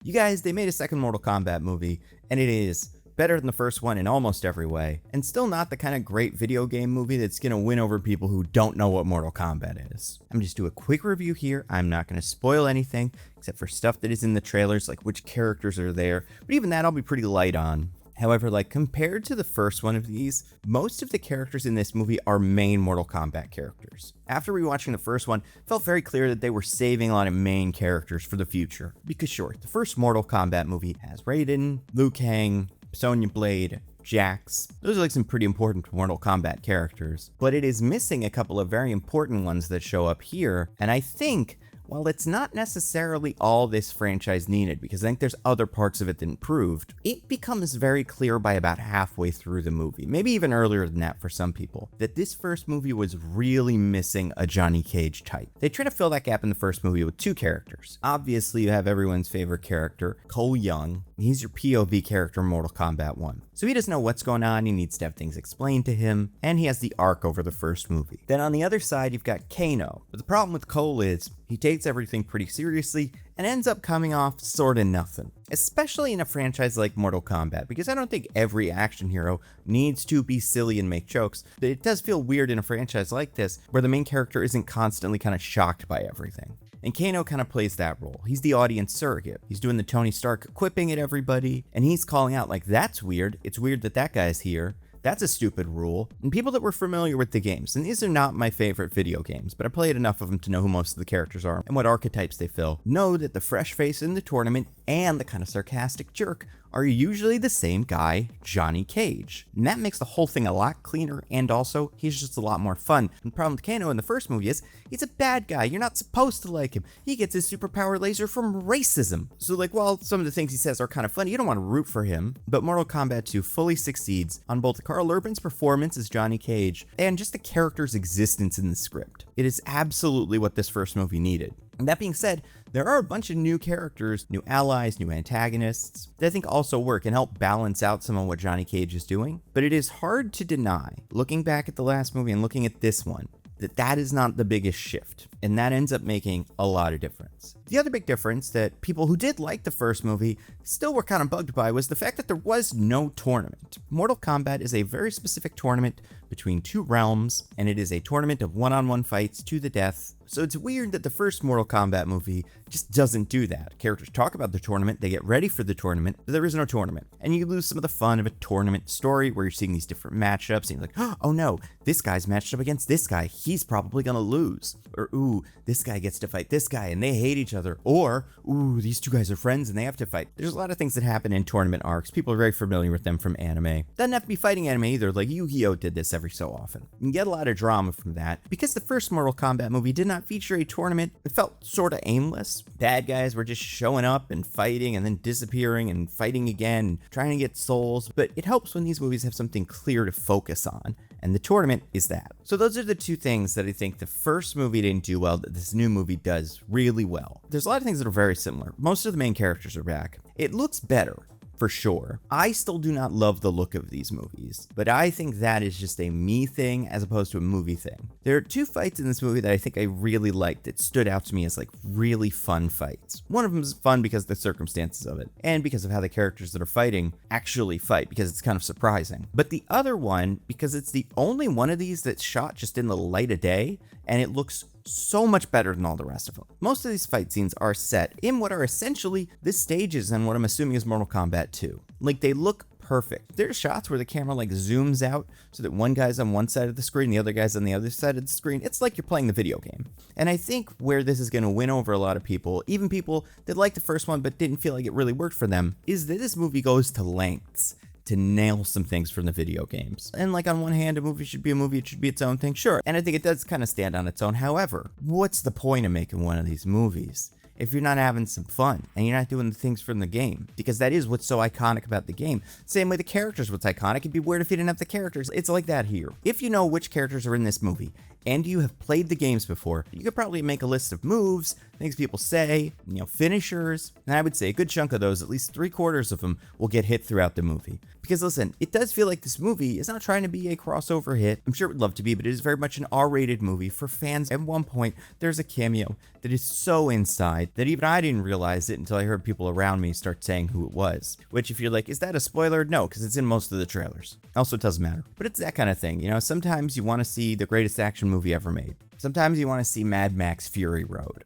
You guys, they made a second Mortal Kombat movie, and it is better than the first one in almost every way, and still not the kind of great video game movie that's gonna win over people who don't know what Mortal Kombat is. I'm gonna just do a quick review here. I'm not gonna spoil anything, except for stuff that is in the trailers, like which characters are there, but even that I'll be pretty light on. However, compared to the first one of these, most of the characters in this movie are main Mortal Kombat characters. After rewatching the first one, it felt very clear that they were saving a lot of main characters for the future. Because sure, the first Mortal Kombat movie has Raiden, Liu Kang, Sonya Blade, Jax. Those are some pretty important Mortal Kombat characters, but it is missing a couple of very important ones that show up here, and I think while it's not necessarily all this franchise needed, because I think there's other parts of it that improved, it becomes very clear by about halfway through the movie, maybe even earlier than that for some people, that this first movie was really missing a Johnny Cage type. They try to fill that gap in the first movie with two characters. Obviously, you have everyone's favorite character, Cole Young. He's your POV character in Mortal Kombat 1. So he doesn't know what's going on, he needs to have things explained to him, and he has the arc over the first movie. Then on the other side, you've got Kano. But the problem with Cole is, he takes everything pretty seriously and ends up coming off sorta nothing. Especially in a franchise like Mortal Kombat, because I don't think every action hero needs to be silly and make jokes, but it does feel weird in a franchise like this, where the main character isn't constantly kind of shocked by everything. And Kano kind of plays that role. He's the audience surrogate. He's doing the Tony Stark quipping at everybody, and he's calling out that's weird. It's weird that that guy's here. That's a stupid rule. And people that were familiar with the games, and these are not my favorite video games, but I played enough of them to know who most of the characters are and what archetypes they fill, know that the fresh face in the tournament and the kind of sarcastic jerk are usually the same guy, Johnny Cage. And that makes the whole thing a lot cleaner, and also, he's just a lot more fun. And the problem with Kano in the first movie is, he's a bad guy. You're not supposed to like him. He gets his superpower laser from racism. So while some of the things he says are kind of funny, you don't want to root for him. But Mortal Kombat 2 fully succeeds on both Carl Urban's performance as Johnny Cage and just the character's existence in the script. It is absolutely what this first movie needed. And that being said, there are a bunch of new characters, new allies, new antagonists that I think also work and help balance out some of what Johnny Cage is doing. But it is hard to deny, looking back at the last movie and looking at this one, that is not the biggest shift, and that ends up making a lot of difference. The other big difference that people who did like the first movie still were kind of bugged by was the fact that there was no tournament. Mortal Kombat is a very specific tournament between two realms, and it is a tournament of one-on-one fights to the death. So it's weird that the first Mortal Kombat movie just doesn't do that. Characters talk about the tournament, they get ready for the tournament, but there is no tournament. And you lose some of the fun of a tournament story where you're seeing these different matchups and you're like, oh no, this guy's matched up against this guy, he's probably gonna lose. Or ooh, this guy gets to fight this guy and they hate each other. Or ooh, these two guys are friends and they have to fight. There's a lot of things that happen in tournament arcs. People are very familiar with them from anime. Doesn't have to be fighting anime either, like Yu-Gi-Oh! Did this every so often. You can get a lot of drama from that. Because the first Mortal Kombat movie did not feature a tournament, it felt sorta aimless. Bad guys were just showing up and fighting and then disappearing and fighting again and trying to get souls, but it helps when these movies have something clear to focus on, and the tournament is that. So those are the two things that I think the first movie didn't do well that this new movie does really well. There's a lot of things that are very similar. Most of the main characters are back. It looks better, for sure. I still do not love the look of these movies, but I think that is just a me thing as opposed to a movie thing. There are two fights in this movie that I think I really liked that stood out to me as really fun fights. One of them is fun because of the circumstances of it, and because of how the characters that are fighting actually fight, because it's kind of surprising. But the other one, because it's the only one of these that's shot just in the light of day, and it looks so much better than all the rest of them. Most of these fight scenes are set in what are essentially the stages and what I'm assuming is Mortal Kombat 2. They look perfect. There's shots where the camera zooms out so that one guy's on one side of the screen, the other guy's on the other side of the screen. It's like you're playing the video game. And I think where this is going to win over a lot of people, even people that liked the first one but didn't feel like it really worked for them, is that this movie goes to lengths to nail some things from the video games. And on one hand, a movie should be a movie, it should be its own thing, sure. And I think it does kind of stand on its own. However, what's the point of making one of these movies if you're not having some fun and you're not doing the things from the game? Because that is what's so iconic about the game. Same way the characters, what's iconic. It'd be weird if you didn't have the characters. It's like that here. If you know which characters are in this movie and you have played the games before, you could probably make a list of moves, things people say, finishers, and I would say a good chunk of those, at least 3/4 of them, will get hit throughout the movie. Because listen, it does feel like this movie is not trying to be a crossover hit. I'm sure it would love to be, but it is very much an R-rated movie for fans. At one point, there's a cameo that is so inside that even I didn't realize it until I heard people around me start saying who it was. Which, if you're like, is that a spoiler? No, because it's in most of the trailers. Also, it doesn't matter. But it's that kind of thing. Sometimes you want to see the greatest action movie ever made. Sometimes you want to see Mad Max Fury Road.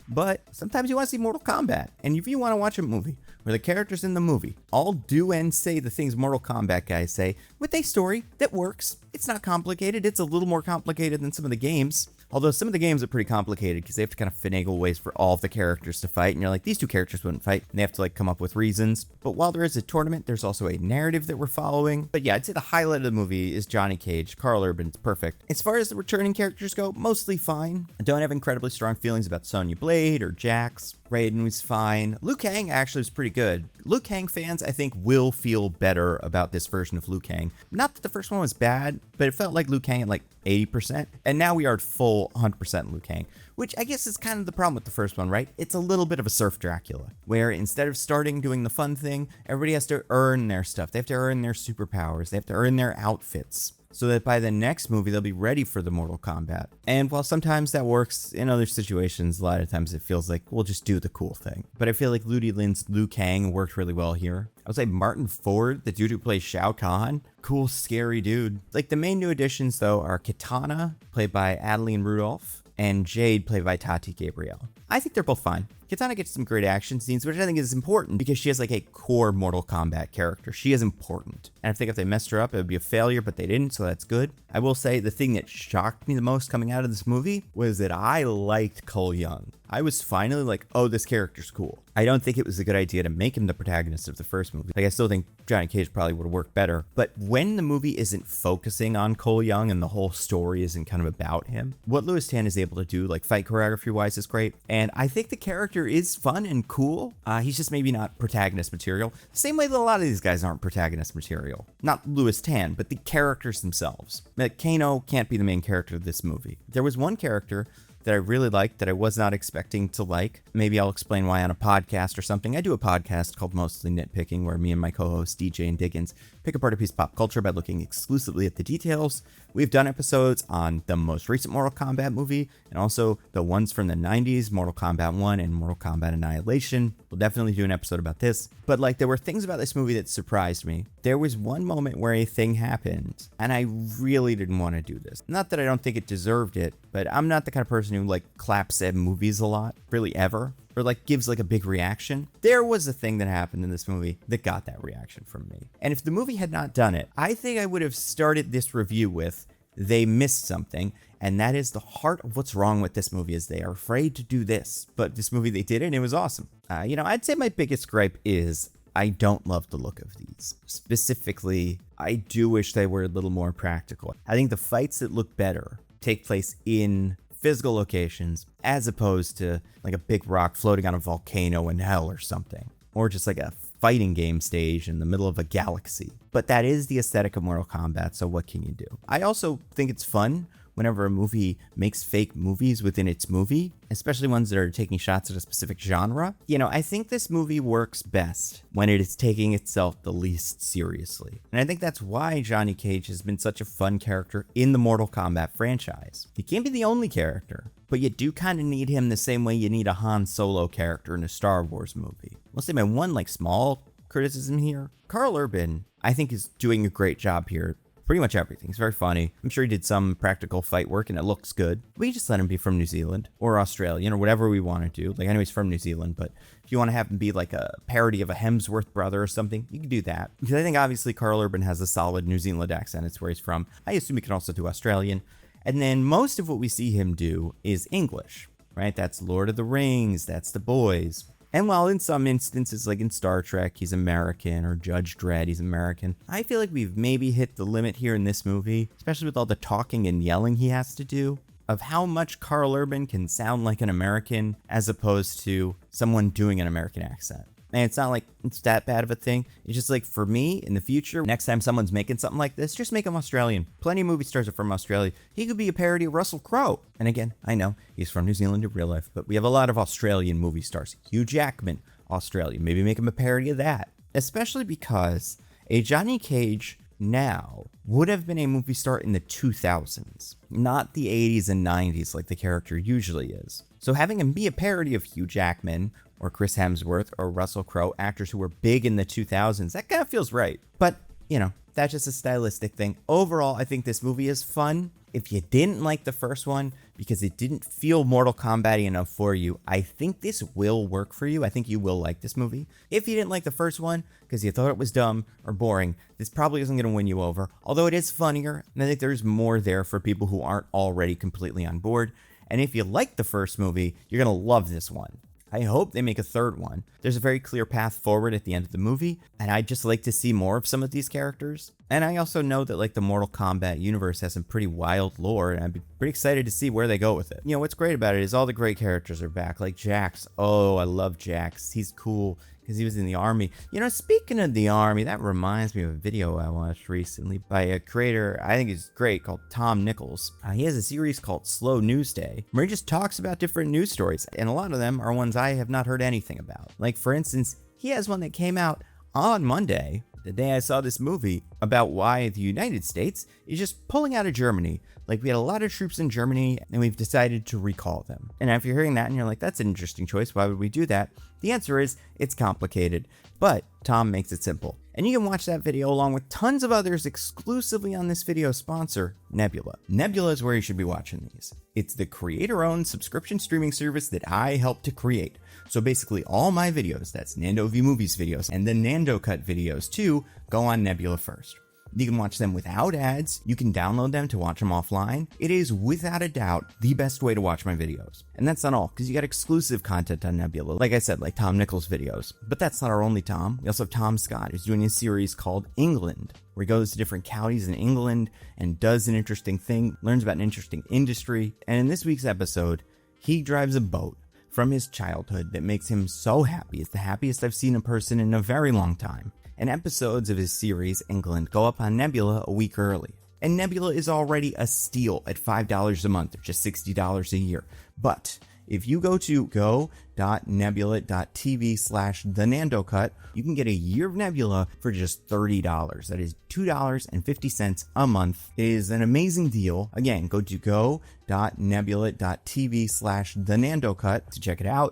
But sometimes you want to see Mortal Kombat. And if you want to watch a movie where the characters in the movie all do and say the things Mortal Kombat guys say with a story that works, it's not complicated. It's a little more complicated than some of the games. Although some of the games are pretty complicated because they have to kind of finagle ways for all of the characters to fight. And you're like, these two characters wouldn't fight. And they have to come up with reasons. But while there is a tournament, there's also a narrative that we're following. But yeah, I'd say the highlight of the movie is Johnny Cage. Karl Urban's perfect. As far as the returning characters go, mostly fine. I don't have incredibly strong feelings about Sonya Blade or Jax. Raiden was fine. Liu Kang actually was pretty good. Liu Kang fans, I think, will feel better about this version of Liu Kang. Not that the first one was bad, but it felt like Liu Kang at 80%. And now we are at full 100% Liu Kang, which I guess is kind of the problem with the first one, right? It's a little bit of a Surf Dracula, where instead of starting doing the fun thing, everybody has to earn their stuff. They have to earn their superpowers. They have to earn their outfits, so that by the next movie, they'll be ready for the Mortal Kombat. And while sometimes that works, in other situations, a lot of times it feels like we'll just do the cool thing. But I feel like Ludi Lin's Liu Kang worked really well here. I would say Martin Ford, the dude who plays Shao Kahn, cool, scary dude. The main new additions, though, are Kitana, played by Adeline Rudolph, and Jade, played by Tati Gabrielle. I think they're both fine. Kitana gets some great action scenes, which I think is important because she has a core Mortal Kombat character. She is important. And I think if they messed her up, it would be a failure, but they didn't, so that's good. I will say the thing that shocked me the most coming out of this movie was that I liked Cole Young. I was finally like, oh, this character's cool. I don't think it was a good idea to make him the protagonist of the first movie. I still think Johnny Cage probably would have worked better. But when the movie isn't focusing on Cole Young and the whole story isn't kind of about him, what Louis Tan is able to do, fight choreography-wise, is great. And I think the character is fun and cool. He's just maybe not protagonist material. Same way that a lot of these guys aren't protagonist material. Not Louis Tan, but the characters themselves. Kano can't be the main character of this movie. There was one character that I really liked that I was not expecting to like. Maybe I'll explain why on a podcast or something. I do a podcast called Mostly Nitpicking, where me and my co-host DJ and Diggins pick apart a piece of pop culture by looking exclusively at the details. We've done episodes on the most recent Mortal Kombat movie and also the ones from the 90s, Mortal Kombat 1 and Mortal Kombat Annihilation. We'll definitely do an episode about this. But there were things about this movie that surprised me. There was one moment where a thing happened and I really didn't want to do this. Not that I don't think it deserved it, but I'm not the kind of person who claps at movies a lot, really ever, or gives a big reaction. There was a thing that happened in this movie that got that reaction from me. And if the movie had not done it, I think I would have started this review with, they missed something, and that is the heart of what's wrong with this movie is they are afraid to do this. But this movie, they did it, and it was awesome. I'd say my biggest gripe is I don't love the look of these. Specifically, I do wish they were a little more practical. I think the fights that look better take place in physical locations as opposed to a big rock floating on a volcano in hell or something, or just a fighting game stage in the middle of a galaxy. But that is the aesthetic of Mortal Kombat, so what can you do? I also think it's fun whenever a movie makes fake movies within its movie, especially ones that are taking shots at a specific genre. I think this movie works best when it is taking itself the least seriously. And I think that's why Johnny Cage has been such a fun character in the Mortal Kombat franchise. He can't be the only character, but you do kind of need him the same way you need a Han Solo character in a Star Wars movie. I'll say my one small criticism here, Karl Urban, I think, is doing a great job here. Pretty much everything. It's very funny. I'm sure he did some practical fight work and it looks good. We just let him be from New Zealand or Australia or whatever we want to do. I know he's from New Zealand, but if you want to have him be a parody of a Hemsworth brother or something, you can do that. Because I think obviously Karl Urban has a solid New Zealand accent. It's where he's from. I assume he can also do Australian. And then most of what we see him do is English, right? That's Lord of the Rings. That's The Boys. And while in some instances, in Star Trek, he's American, or Judge Dredd, he's American, I feel like we've maybe hit the limit here in this movie, especially with all the talking and yelling he has to do, of how much Karl Urban can sound like an American as opposed to someone doing an American accent. And it's not like it's that bad of a thing. It's just like, for me, in the future, next time someone's making something like this, just make him Australian. Plenty of movie stars are from Australia. He could be a parody of Russell Crowe. And again, I know he's from New Zealand in real life, but we have a lot of Australian movie stars. Hugh Jackman, Australia. Maybe make him a parody of that. Especially because a Johnny Cage now would have been a movie star in the 2000s, not the 80s and 90s like the character usually is. So having him be a parody of Hugh Jackman or Chris Hemsworth or Russell Crowe, actors who were big in the 2000s, that kind of feels right. But, you know, that's just a stylistic thing. Overall, I think this movie is fun. If you didn't like the first one because it didn't feel Mortal Kombat-y enough for you, I think this will work for you. I think you will like this movie. If you didn't like the first one because you thought it was dumb or boring, this probably isn't going to win you over. Although it is funnier, and I think there's more there for people who aren't already completely on board. And if you like the first movie, you're going to love this one. I hope they make a third one. There's a very clear path forward at the end of the movie, and I'd just like to see more of some of these characters. And I also know that like the Mortal Kombat universe has some pretty wild lore, and I'd be pretty excited to see where they go with it. You know, what's great about it is all the great characters are back, like Jax. Oh, I love Jax. He's cool because he was in the army. You know, speaking of the army, that reminds me of a video I watched recently by a creator I think is great called Tom Nichols. He has a series called Slow News Day where he just talks about different news stories, and a lot of them are ones I have not heard anything about. Like, for instance, he has one that came out on Monday, the day I saw this movie, about why the United States is just pulling out of Germany. Like, we had a lot of troops in Germany and we've decided to recall them. And if you're hearing that and you're like, that's an interesting choice, why would we do that? The answer is, it's complicated, but Tom makes it simple. And you can watch that video along with tons of others exclusively on this video sponsor, Nebula. Nebula is where you should be watching these. It's the creator-owned subscription streaming service that I helped to create. So basically all my videos, that's Nando V Movies videos and the Nando Cut videos too, go on Nebula first. You can watch them without ads. You can download them to watch them offline. It is without a doubt the best way to watch my videos. And that's not all, because you got exclusive content on Nebula. Like I said, like Tom Nichols videos. But that's not our only Tom. We also have Tom Scott, who's doing a series called England, where he goes to different counties in England and does an interesting thing, learns about an interesting industry. And in this week's episode, he drives a boat from his childhood that makes him so happy. It's the happiest I've seen a person in a very long time. And episodes of his series, England, go up on Nebula a week early. And Nebula is already a steal at $5 a month, or just $60 a year. But if you go to go.nebula.tv/thenandocut, you can get a year of Nebula for just $30. That is $2.50 a month. It is an amazing deal. Again, go to go.nebula.tv/thenandocut to check it out.